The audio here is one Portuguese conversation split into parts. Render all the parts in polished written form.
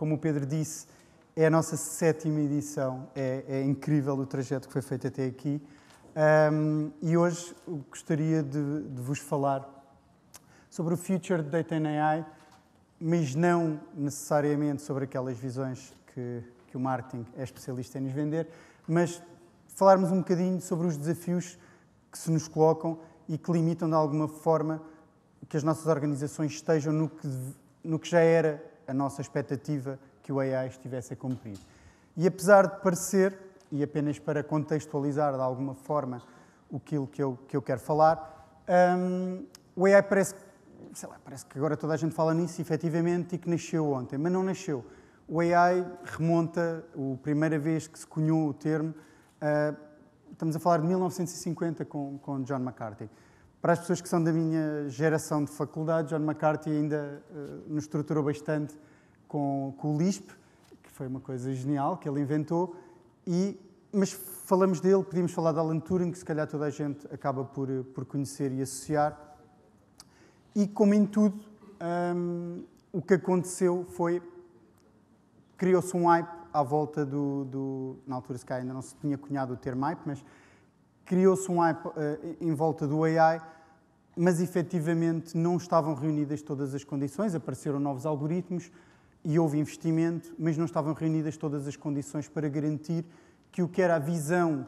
como o Pedro disse, é a nossa 7ª edição. É incrível o trajeto que foi feito até aqui. E hoje gostaria de vos falar sobre o Future de Data and AI, mas não necessariamente sobre aquelas visões que o marketing é especialista em nos vender, mas falarmos um bocadinho sobre os desafios que se nos colocam e que limitam de alguma forma que as nossas organizações estejam no que já era a nossa expectativa que o AI estivesse a cumprir. E apesar de parecer, e apenas para contextualizar de alguma forma aquilo que eu quero falar, o AI parece que agora toda a gente fala nisso, efetivamente, e que nasceu ontem, mas não nasceu. O AI remonta, a primeira vez que se cunhou o termo, estamos a falar de 1950 com John McCarthy. Para as pessoas que são da minha geração de faculdade, John McCarthy ainda nos estruturou bastante com o Lisp, que foi uma coisa genial que ele inventou, mas falamos dele, podíamos falar de Alan Turing, que se calhar toda a gente acaba por conhecer e associar. E, como em tudo, o que aconteceu foi criou-se um hype à volta na altura se calhar ainda não se tinha cunhado o termo hype, mas criou-se um hype em volta do AI, mas efetivamente não estavam reunidas todas as condições, apareceram novos algoritmos e houve investimento, mas não estavam reunidas todas as condições para garantir que o que era a visão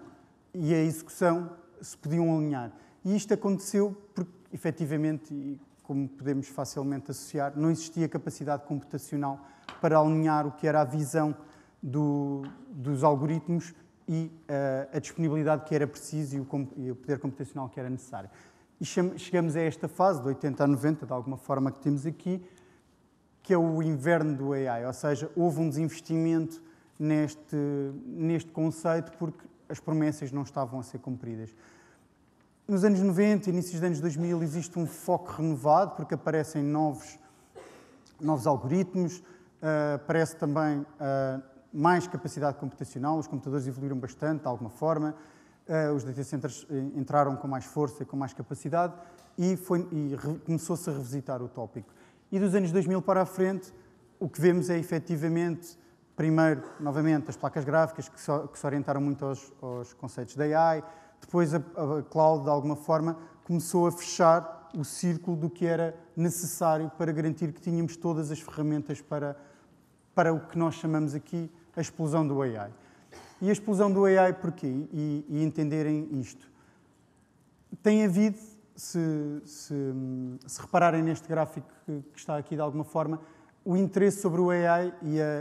e a execução se podiam alinhar. E isto aconteceu porque, efetivamente, e como podemos facilmente associar, não existia capacidade computacional para alinhar o que era a visão dos algoritmos e a disponibilidade que era preciso e o poder computacional que era necessário. E chegamos a esta fase, de 80 a 90, de alguma forma que temos aqui, que é o inverno do AI, ou seja, houve um desinvestimento neste conceito porque as promessas não estavam a ser cumpridas. Nos anos 90, inícios dos anos 2000, existe um foco renovado porque aparecem novos algoritmos, aparece também mais capacidade computacional, os computadores evoluíram bastante, de alguma forma, os data centers entraram com mais força e com mais capacidade e começou-se a revisitar o tópico. E dos anos 2000 para a frente, o que vemos é, efetivamente, primeiro, novamente, as placas gráficas que se orientaram muito aos conceitos da AI, depois a cloud, de alguma forma, começou a fechar o círculo do que era necessário para garantir que tínhamos todas as ferramentas para o que nós chamamos aqui a explosão do AI. E a explosão do AI porquê? E entenderem isto. Tem havido, se repararem neste gráfico que está aqui de alguma forma, o interesse sobre o AI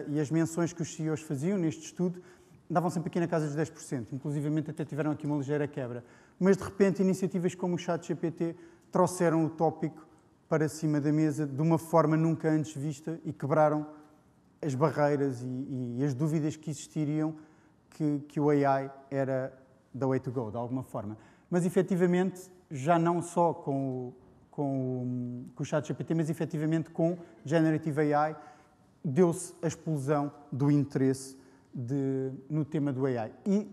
e as menções que os CEOs faziam neste estudo davam sempre aqui na casa dos 10%, inclusivamente até tiveram aqui uma ligeira quebra. Mas, de repente, iniciativas como o ChatGPT trouxeram o tópico para cima da mesa de uma forma nunca antes vista e quebraram as barreiras e as dúvidas que existiriam que o AI era the way to go, de alguma forma. Mas, efetivamente, já não só com o ChatGPT, mas, efetivamente, com Generative AI, deu-se a explosão do interesse no tema do AI. E,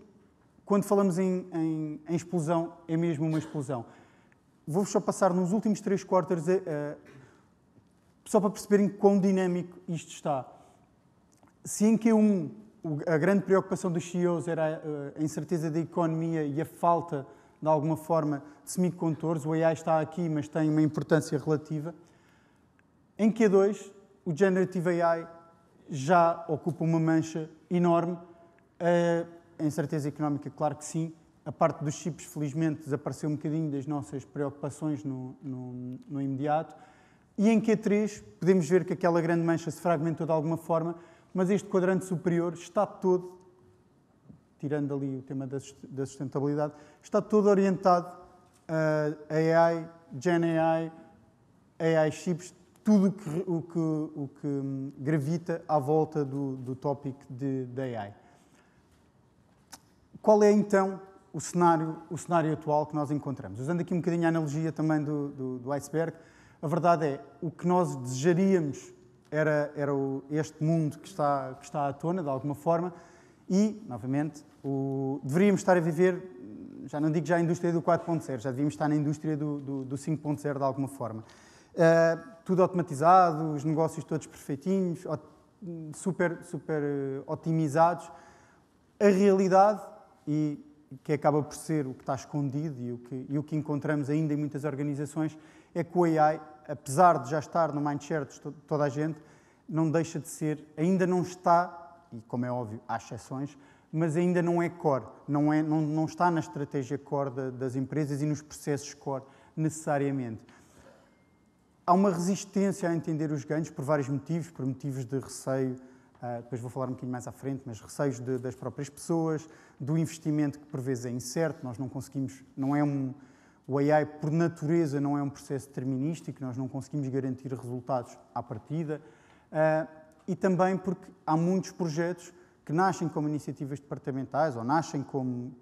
quando falamos em explosão, é mesmo uma explosão. Vou-vos só passar nos últimos 3 quartos, só para perceberem quão dinâmico isto está. Se em Q1 a grande preocupação dos CEOs era a incerteza da economia e a falta, de alguma forma, de semicondutores, o AI está aqui, mas tem uma importância relativa. Em Q2, o Generative AI já ocupa uma mancha enorme. A incerteza económica, claro que sim. A parte dos chips, felizmente, desapareceu um bocadinho das nossas preocupações no imediato. E em Q3, podemos ver que aquela grande mancha se fragmentou de alguma forma, mas este quadrante superior está todo, tirando ali o tema da sustentabilidade, está todo orientado a AI, Gen AI, AI chips, tudo o que gravita à volta do tópico da AI. Qual é, então, o cenário atual que nós encontramos? Usando aqui um bocadinho a analogia também do iceberg, a verdade é, o que nós desejaríamos era este mundo que está à tona, de alguma forma, e, novamente, deveríamos estar a viver, já não digo já a indústria do 4.0, já devíamos estar na indústria do 5.0 de alguma forma. Tudo automatizado, os negócios todos perfeitinhos, super otimizados. A realidade, e que acaba por ser o que está escondido e o que encontramos ainda em muitas organizações, é que o AI, apesar de já estar no mindshare de toda a gente, não deixa de ser, ainda não está, e como é óbvio, há exceções, mas ainda não é core, não está na estratégia core das empresas e nos processos core necessariamente. Há uma resistência a entender os ganhos por vários motivos, por motivos de receio, depois vou falar um bocadinho mais à frente, mas receios das próprias pessoas, do investimento que por vezes é incerto, nós não conseguimos, o AI por natureza não é um processo determinístico, nós não conseguimos garantir resultados à partida, e também porque há muitos projetos que nascem como iniciativas departamentais ou nascem como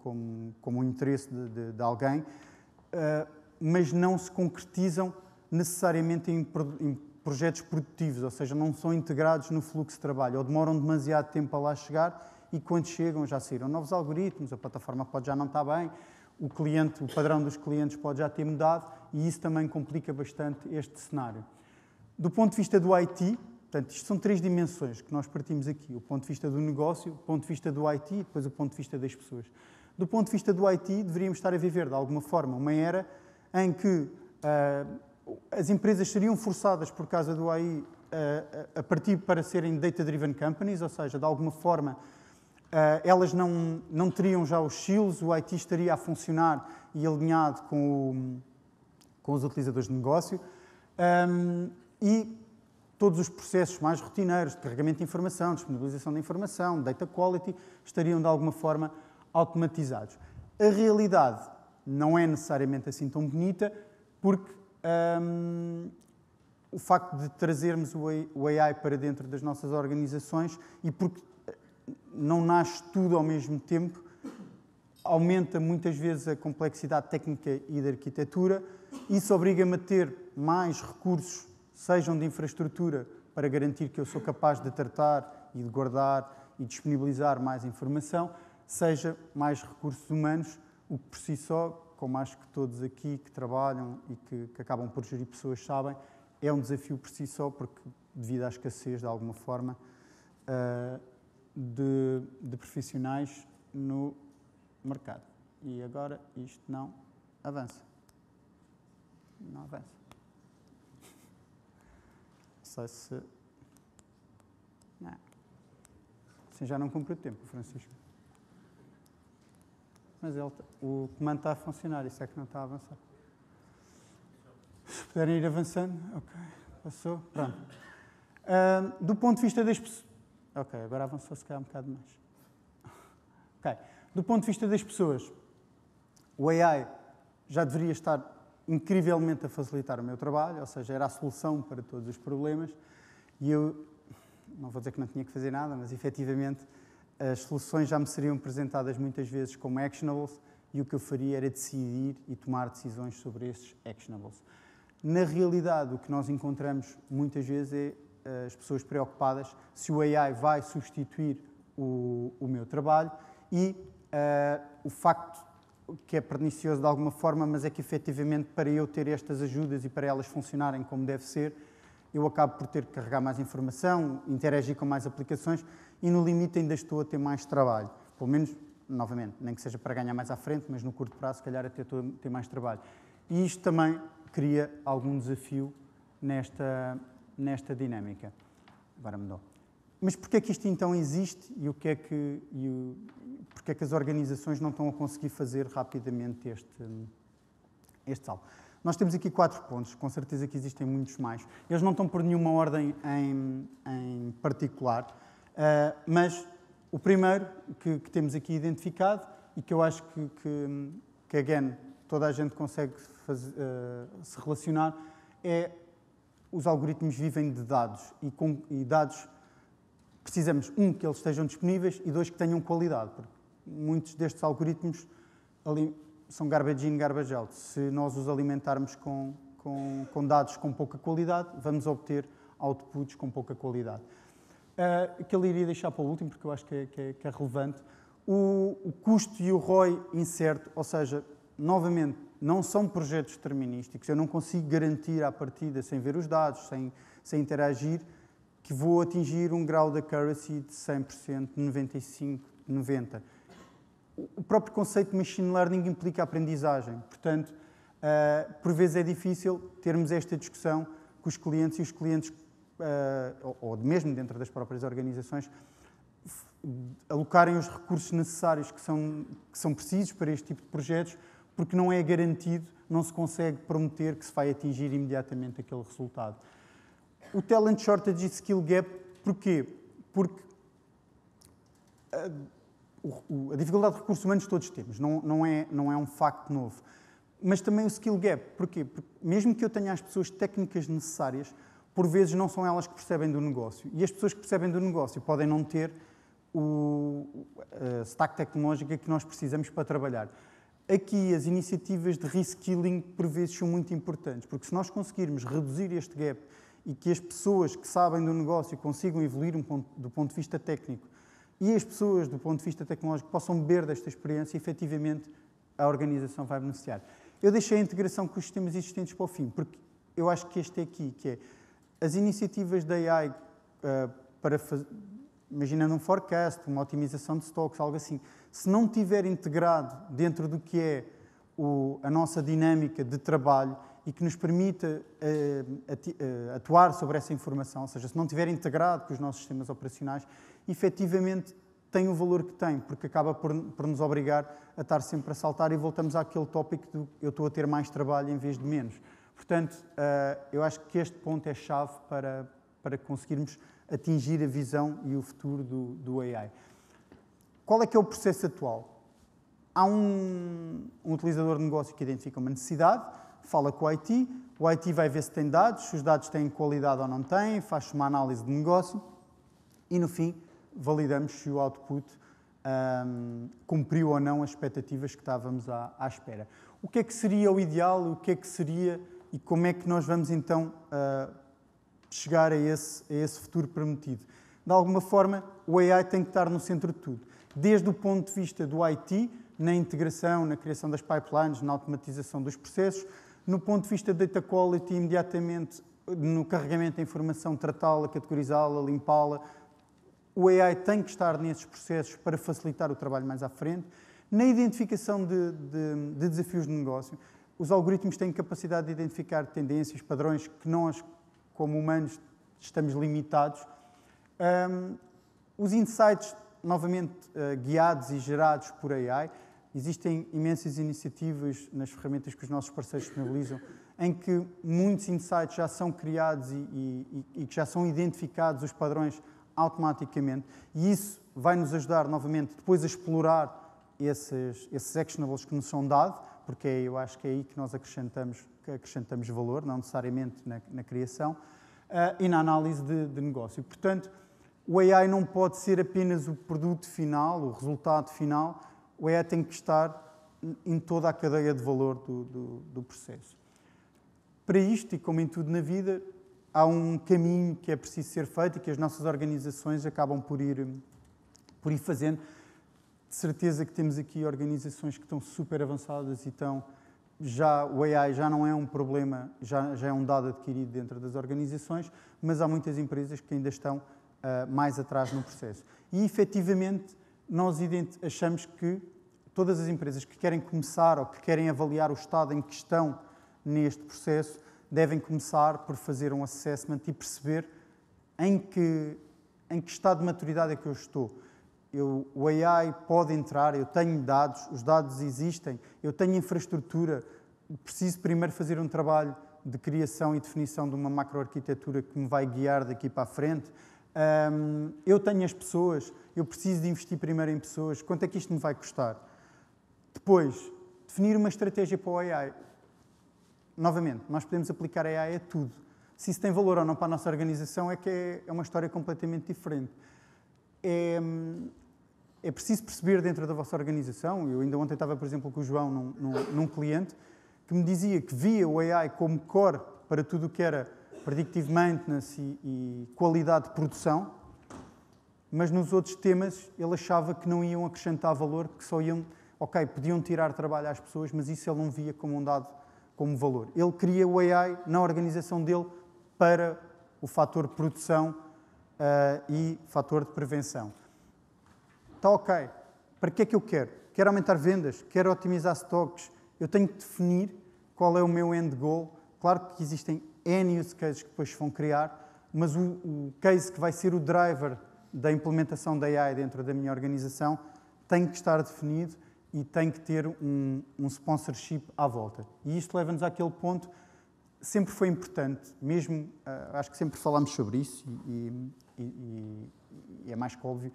um interesse de alguém, mas não se concretizam necessariamente em projetos produtivos, ou seja, não são integrados no fluxo de trabalho, ou demoram demasiado tempo a lá chegar e quando chegam já saíram novos algoritmos, a plataforma pode já não estar bem, o padrão dos clientes pode já ter mudado e isso também complica bastante este cenário. Do ponto de vista do IT, portanto, isto são 3 dimensões que nós partimos aqui, o ponto de vista do negócio, o ponto de vista do IT e depois o ponto de vista das pessoas. Do ponto de vista do IT, deveríamos estar a viver, de alguma forma, uma era em que as empresas seriam forçadas, por causa do AI, a partir para serem data-driven companies, ou seja, de alguma forma, elas não teriam já os silos, o IT estaria a funcionar e alinhado com os utilizadores de negócio, e todos os processos mais rotineiros de carregamento de informação, disponibilização de informação, data quality, estariam de alguma forma automatizados. A realidade não é necessariamente assim tão bonita, porque o facto de trazermos o AI para dentro das nossas organizações e porque não nasce tudo ao mesmo tempo, aumenta muitas vezes a complexidade técnica e da arquitetura. Isso obriga-me a ter mais recursos, sejam de infraestrutura, para garantir que eu sou capaz de tratar e de guardar e disponibilizar mais informação, seja mais recursos humanos, o que por si só, como acho que todos aqui que trabalham e que acabam por gerir pessoas sabem, é um desafio por si só, porque devido à escassez, de alguma forma, de profissionais no mercado. E agora isto não avança. Não avança. Não sei se... Não. Assim já não cumpre o tempo, Francisco. Mas o comando está a funcionar, isso é que não está a avançar. Se puderem ir avançando, ok, passou, pronto. Do ponto de vista das pessoas... Ok, agora avançou se calhar um bocado mais. Ok, do ponto de vista das pessoas, o AI já deveria estar incrivelmente a facilitar o meu trabalho, ou seja, era a solução para todos os problemas, e eu, não vou dizer que não tinha que fazer nada, mas efetivamente as soluções já me seriam apresentadas muitas vezes como actionables e o que eu faria era decidir e tomar decisões sobre esses actionables. Na realidade, o que nós encontramos muitas vezes é as pessoas preocupadas se o AI vai substituir o meu trabalho e o facto que é pernicioso de alguma forma, mas é que efetivamente para eu ter estas ajudas e para elas funcionarem como deve ser, eu acabo por ter que carregar mais informação, interagir com mais aplicações e no limite ainda estou a ter mais trabalho. Pelo menos, novamente, nem que seja para ganhar mais à frente, mas no curto prazo, se calhar até estou a ter mais trabalho. E isto também cria algum desafio nesta dinâmica. Agora mudou. Mas porquê é que isto então existe e porquê é que as organizações não estão a conseguir fazer rapidamente este salto? Nós temos aqui 4 pontos, com certeza que existem muitos mais. Eles não estão por nenhuma ordem em particular, mas o primeiro que temos aqui identificado e que eu acho que again, toda a gente consegue se relacionar é os algoritmos vivem de dados e dados precisamos, que eles estejam disponíveis e 2, que tenham qualidade, porque muitos destes algoritmos são garbage in, garbage out. Se nós os alimentarmos com dados com pouca qualidade, vamos obter outputs com pouca qualidade. Que ele iria deixar para o último, porque eu acho que é relevante. O custo e o ROI incerto, ou seja, novamente, não são projetos determinísticos. Eu não consigo garantir à partida, sem ver os dados, sem interagir, que vou atingir um grau de accuracy de 100%, 95%, 90%. O próprio conceito de machine learning implica aprendizagem. Portanto, por vezes é difícil termos esta discussão com os clientes e os clientes, ou mesmo dentro das próprias organizações, alocarem os recursos necessários que são precisos para este tipo de projetos, porque não é garantido, não se consegue prometer que se vai atingir imediatamente aquele resultado. O talent shortage e skill gap, porquê? Porque a dificuldade de recursos humanos todos temos, não é um facto novo. Mas também o skill gap, porquê? Porque mesmo que eu tenha as pessoas técnicas necessárias, por vezes não são elas que percebem do negócio. E as pessoas que percebem do negócio podem não ter a stack tecnológica que nós precisamos para trabalhar. Aqui as iniciativas de reskilling por vezes são muito importantes, porque se nós conseguirmos reduzir este gap e que as pessoas que sabem do negócio consigam evoluir do ponto de vista técnico e as pessoas do ponto de vista tecnológico possam beber desta experiência, efetivamente a organização vai beneficiar. Eu deixei a integração com os sistemas existentes para o fim, porque eu acho que este é aqui, que é as iniciativas da AI para fazer, imaginando um forecast, uma otimização de stocks, algo assim, se não estiver integrado dentro do que é a nossa dinâmica de trabalho e que nos permita atuar sobre essa informação, ou seja, se não estiver integrado com os nossos sistemas operacionais, efetivamente tem o valor que tem, porque acaba por nos obrigar a estar sempre a saltar e voltamos àquele tópico de eu estou a ter mais trabalho em vez de menos. Portanto, eu acho que este ponto é chave para conseguirmos atingir a visão e o futuro do AI. Qual é que é o processo atual? Há um utilizador de negócio que identifica uma necessidade, fala com o IT vai ver se tem dados, se os dados têm qualidade ou não têm, faz uma análise de negócio e, no fim, validamos se o output cumpriu ou não as expectativas que estávamos à espera. O que é que seria o ideal, o que é que seria e como é que nós vamos, então, chegar a esse futuro prometido? De alguma forma, o AI tem que estar no centro de tudo. Desde o ponto de vista do IT, na integração, na criação das pipelines, na automatização dos processos, no ponto de vista da data quality, imediatamente no carregamento da informação, tratá-la, categorizá-la, limpá-la. O AI tem que estar nesses processos para facilitar o trabalho mais à frente. Na identificação de desafios de negócio, os algoritmos têm capacidade de identificar tendências, padrões que nós, como humanos, estamos limitados. Os insights, novamente, guiados e gerados por AI. Existem imensas iniciativas nas ferramentas que os nossos parceiros disponibilizam, em que muitos insights já são criados e que já são identificados os padrões automaticamente. E isso vai nos ajudar, novamente, depois a explorar esses actionables que nos são dados, porque eu acho que é aí que nós acrescentamos valor, não necessariamente na criação, e na análise de negócio. Portanto, o AI não pode ser apenas o produto final, o resultado final. O AI tem que estar em toda a cadeia de valor do processo. Para isto, e como em tudo na vida, há um caminho que é preciso ser feito e que as nossas organizações acabam por ir fazendo. De certeza que temos aqui organizações que estão super avançadas e o AI já não é um problema, já é um dado adquirido dentro das organizações, mas há muitas empresas que ainda estão mais atrás no processo. E, efetivamente, nós achamos que todas as empresas que querem começar ou que querem avaliar o estado em que estão neste processo devem começar por fazer um assessment e perceber em que estado de maturidade é que eu estou. O AI pode entrar, eu tenho dados, os dados existem, eu tenho infraestrutura, preciso primeiro fazer um trabalho de criação e definição de uma macroarquitetura que me vai guiar daqui para a frente. Eu tenho as pessoas, eu preciso de investir primeiro em pessoas, quanto é que isto me vai custar? Depois, definir uma estratégia para o AI. Novamente, nós podemos aplicar a AI a tudo. Se isso tem valor ou não para a nossa organização é uma história completamente diferente. É preciso perceber dentro da vossa organização, eu ainda ontem estava, por exemplo, com o João num cliente que me dizia que via o AI como core para tudo o que era predictive maintenance e qualidade de produção, mas nos outros temas ele achava que não iam acrescentar valor, que só iam, podiam tirar trabalho às pessoas, mas isso ele não via como um dado, como valor. Ele queria o AI na organização dele para o fator produção e fator de prevenção. Está ok. Para que é que eu quero? Quero aumentar vendas? Quero otimizar stocks? Eu tenho que definir qual é o meu end goal. Claro que existem N use cases que depois se vão criar, mas o case que vai ser o driver da implementação da AI dentro da minha organização tem que estar definido e tem que ter um sponsorship à volta. E isto leva-nos àquele ponto, sempre foi importante, mesmo, acho que sempre falámos sobre isso e é mais que óbvio,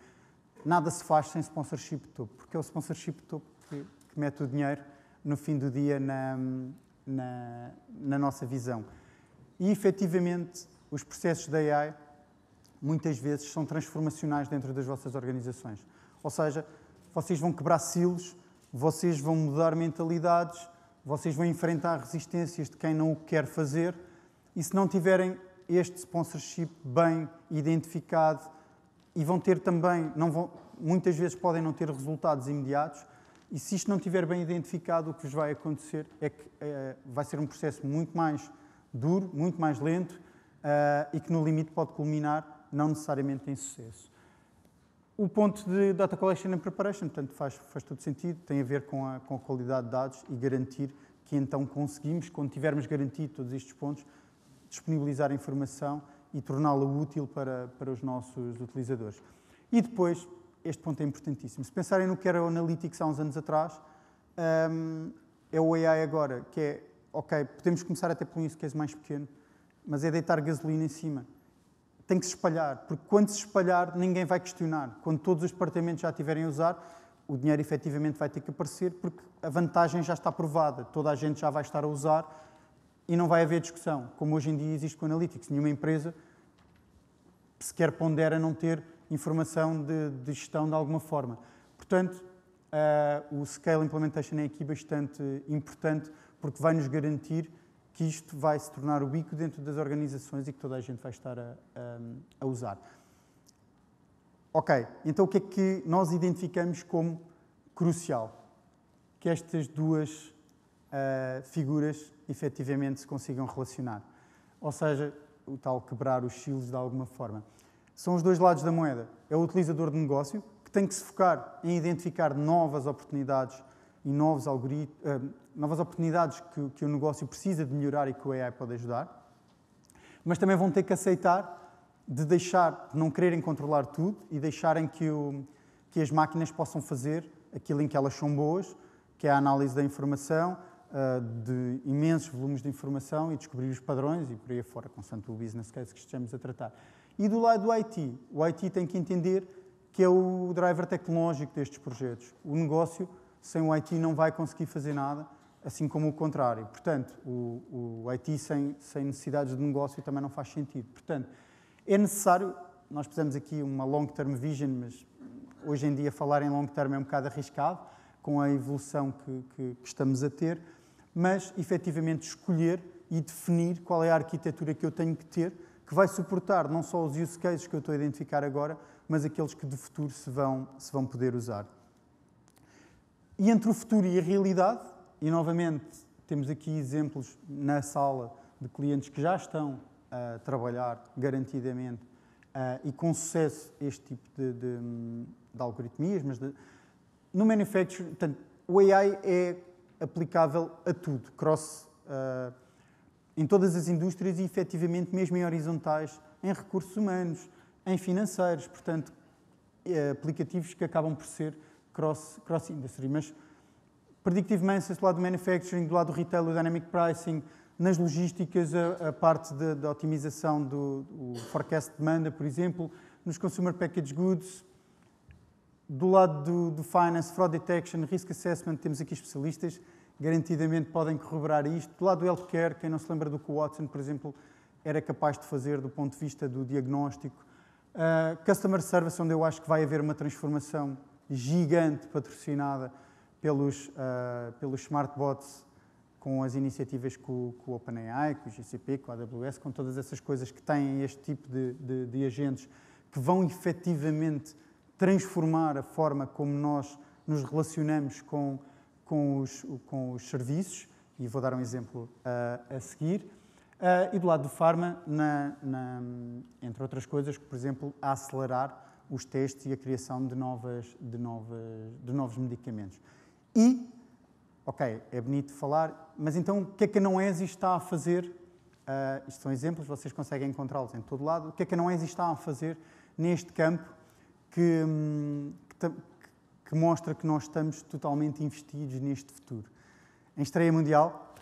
nada se faz sem sponsorship de topo, porque é o sponsorship de topo que mete o dinheiro no fim do dia na nossa visão. E, efetivamente, os processos da AI, muitas vezes, são transformacionais dentro das vossas organizações. Ou seja, vocês vão quebrar silos, vocês vão mudar mentalidades, vocês vão enfrentar resistências de quem não o quer fazer, e se não tiverem este sponsorship bem identificado, e vão ter também, muitas vezes podem não ter resultados imediatos, e se isto não estiver bem identificado, o que vos vai acontecer é que vai ser um processo muito mais duro, muito mais lento, e que no limite pode culminar não necessariamente em sucesso. O ponto de Data Collection and Preparation, portanto, faz todo sentido, tem a ver com a qualidade de dados e garantir que então conseguimos, quando tivermos garantido todos estes pontos, disponibilizar a informação e torná-la útil para os nossos utilizadores. E depois, este ponto é importantíssimo. Se pensarem no que era o Analytics há uns anos atrás, é o AI agora, que é, ok, podemos começar até por um use case mais pequeno, mas é deitar gasolina em cima. Tem que se espalhar, porque quando se espalhar, ninguém vai questionar. Quando todos os departamentos já estiverem a usar, o dinheiro efetivamente vai ter que aparecer, porque a vantagem já está provada, toda a gente já vai estar a usar e não vai haver discussão, como hoje em dia existe com o Analytics. Nenhuma empresa sequer pondera não ter informação de gestão de alguma forma. Portanto, o Scale Implementation é aqui bastante importante, porque vai nos garantir que isto vai se tornar ubíquo dentro das organizações e que toda a gente vai estar a usar. Ok, então o que é que nós identificamos como crucial? Que estas duas figuras efetivamente se consigam relacionar. Ou seja, o tal quebrar os silos de alguma forma. São os dois lados da moeda. É o utilizador de negócio, que tem que se focar em identificar novas oportunidades e novos algoritmos, novas oportunidades que o negócio precisa de melhorar e que o AI pode ajudar, mas também vão ter que aceitar de não quererem controlar tudo e deixarem que as máquinas possam fazer aquilo em que elas são boas, que é a análise da informação, de imensos volumes de informação e descobrir os padrões e por aí afora, consoante o business case que estejamos a tratar. E do lado do IT, o IT tem que entender que é o driver tecnológico destes projetos. O negócio, sem o IT, não vai conseguir fazer nada, assim como o contrário. Portanto, o IT sem necessidades de negócio também não faz sentido. Portanto, é necessário, nós precisamos aqui uma long-term vision, mas hoje em dia falar em long-term é um bocado arriscado, com a evolução que estamos a ter, mas efetivamente escolher e definir qual é a arquitetura que eu tenho que ter, que vai suportar não só os use cases que eu estou a identificar agora, mas aqueles que de futuro se vão poder usar. E entre o futuro e a realidade, e novamente temos aqui exemplos na sala de clientes que já estão a trabalhar garantidamente e com sucesso este tipo de algoritmias, mas no manufacturing, portanto, o AI é aplicável a tudo, em todas as indústrias e efetivamente mesmo em horizontais, em recursos humanos, em financeiros, portanto, aplicativos que acabam por ser cross-industry. Mas Predictive Maintenance do lado do manufacturing, do lado do retail, o dynamic pricing, nas logísticas, a parte da otimização do forecast de demanda, por exemplo, nos consumer packaged goods, do lado do finance, fraud detection, risk assessment, temos aqui especialistas, garantidamente podem corroborar isto. Do lado do healthcare, quem não se lembra do que o Watson, por exemplo, era capaz de fazer do ponto de vista do diagnóstico. Customer service, onde eu acho que vai haver uma transformação gigante patrocinada pelos smartbots, com as iniciativas com o OpenAI, com o GCP, com a AWS, com todas essas coisas que têm este tipo de agentes que vão efetivamente transformar a forma como nós nos relacionamos com os serviços, e vou dar um exemplo a seguir. E do lado do Pharma, entre outras coisas, por exemplo, a acelerar os testes e a criação de novos medicamentos. E, ok, é bonito falar, mas então o que é que a Noesis está a fazer? Isto são exemplos, vocês conseguem encontrá-los em todo lado. O que é que a Noesis está a fazer neste campo que mostra que nós estamos totalmente investidos neste futuro? Em estreia mundial,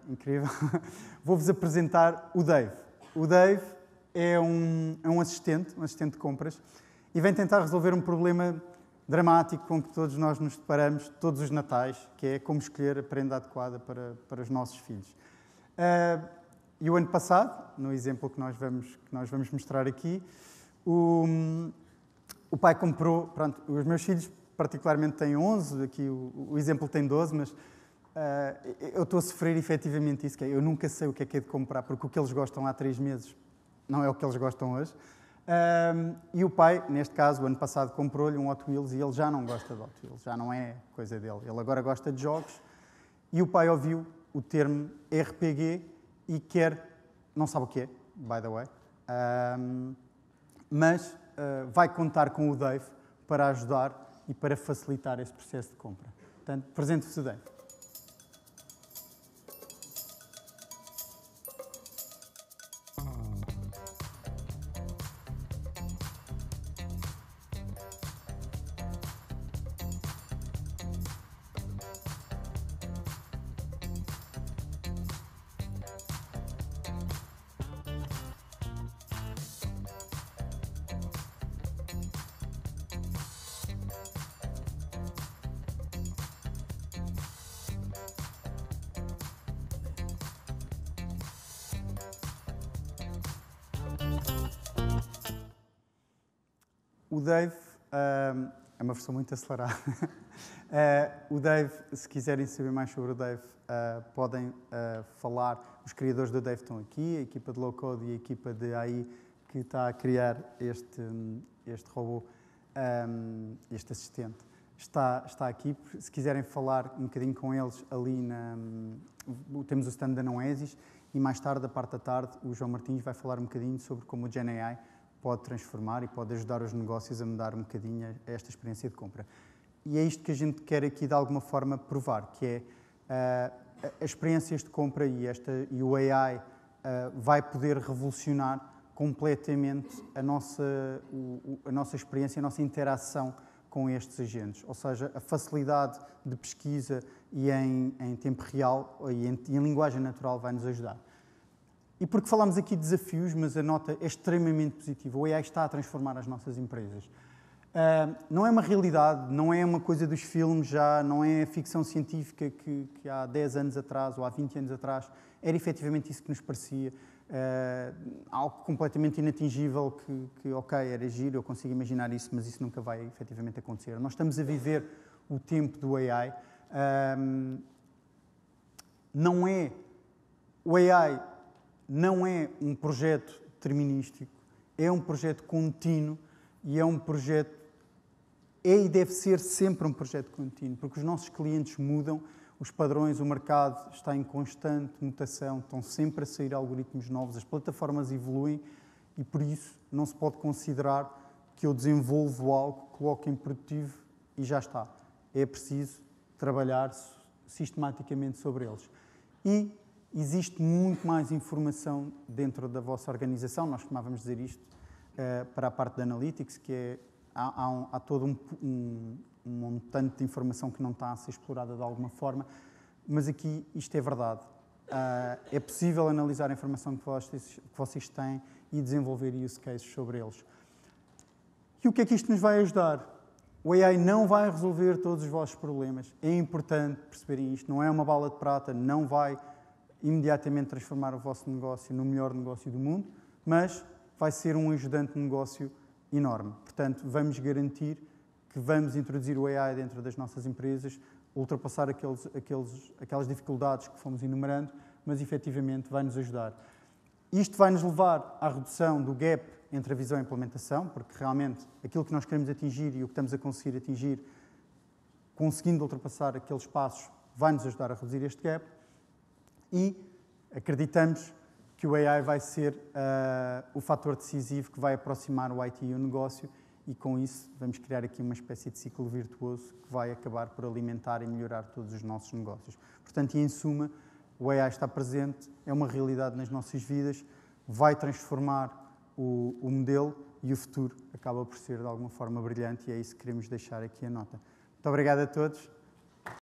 incrível, vou-vos apresentar o Dave. O Dave é um assistente de compras, e vem tentar resolver um problema dramático com que todos nós nos deparamos todos os natais, que é como escolher a prenda adequada para os nossos filhos. E o ano passado, no exemplo que nós vamos mostrar aqui, o pai comprou, pronto, os meus filhos particularmente têm 11, aqui o exemplo tem 12, mas eu estou a sofrer efetivamente isso, que é, eu nunca sei o que é de comprar, porque o que eles gostam há 3 meses não é o que eles gostam hoje. E o pai, neste caso, o ano passado comprou-lhe um Hot Wheels e ele já não gosta de Hot Wheels, já não é coisa dele. Ele agora gosta de jogos e o pai ouviu o termo RPG e não sabe o que é, by the way, mas vai contar com o Dave para ajudar e para facilitar esse processo de compra. Portanto, presente-vos o Dave. O Dave é uma versão muito acelerada. O Dave, se quiserem saber mais sobre o Dave, podem falar. Os criadores do Dave estão aqui, a equipa de Low Code e a equipa de AI que está a criar este robô, este assistente, está aqui. Se quiserem falar um bocadinho com eles, ali temos o stand da Noesis e mais tarde, da parte da tarde, o João Martins vai falar um bocadinho sobre como o GenAI pode transformar e pode ajudar os negócios a mudar um bocadinho esta experiência de compra. E é isto que a gente quer aqui, de alguma forma, provar, que é as experiências de compra e o AI vai poder revolucionar completamente a nossa experiência, a nossa interação com estes agentes. Ou seja, a facilidade de pesquisa e em tempo real e em linguagem natural vai nos ajudar. E porque falamos aqui de desafios, mas a nota é extremamente positiva. O AI está a transformar as nossas empresas. Não é uma realidade, não é uma coisa dos filmes já, não é ficção científica que há 10 anos atrás ou há 20 anos atrás era efetivamente isso que nos parecia. Algo completamente inatingível que ok, era giro, eu consigo imaginar isso, mas isso nunca vai efetivamente acontecer. Nós estamos a viver o tempo do AI. O AI não é um projeto determinístico, é um projeto contínuo e é um projeto, e deve ser sempre um projeto contínuo, porque os nossos clientes mudam, os padrões, o mercado está em constante mutação, estão sempre a sair algoritmos novos, as plataformas evoluem e por isso não se pode considerar que eu desenvolvo algo, coloco em produtivo e já está. É preciso trabalhar sistematicamente sobre eles. E existe muito mais informação dentro da vossa organização, nós costumávamos dizer isto para a parte da Analytics, que é, há todo um montante de informação que não está a ser explorada de alguma forma, mas aqui isto é verdade. É possível analisar a informação que vocês têm e desenvolver use cases sobre eles. E o que é que isto nos vai ajudar? O AI não vai resolver todos os vossos problemas, é importante perceberem isto, não é uma bala de prata, não vai imediatamente transformar o vosso negócio no melhor negócio do mundo, mas vai ser um ajudante de negócio enorme. Portanto, vamos garantir que vamos introduzir o AI dentro das nossas empresas, ultrapassar aquelas dificuldades que fomos enumerando, mas efetivamente vai nos ajudar. Isto vai nos levar à redução do gap entre a visão e a implementação, porque realmente aquilo que nós queremos atingir e o que estamos a conseguir atingir, conseguindo ultrapassar aqueles passos, vai nos ajudar a reduzir este gap. E acreditamos que o AI vai ser o fator decisivo que vai aproximar o IT e o negócio, e com isso vamos criar aqui uma espécie de ciclo virtuoso que vai acabar por alimentar e melhorar todos os nossos negócios. Portanto, e em suma, o AI está presente, é uma realidade nas nossas vidas, vai transformar o modelo e o futuro acaba por ser de alguma forma brilhante, e é isso que queremos deixar aqui a nota. Muito obrigado a todos.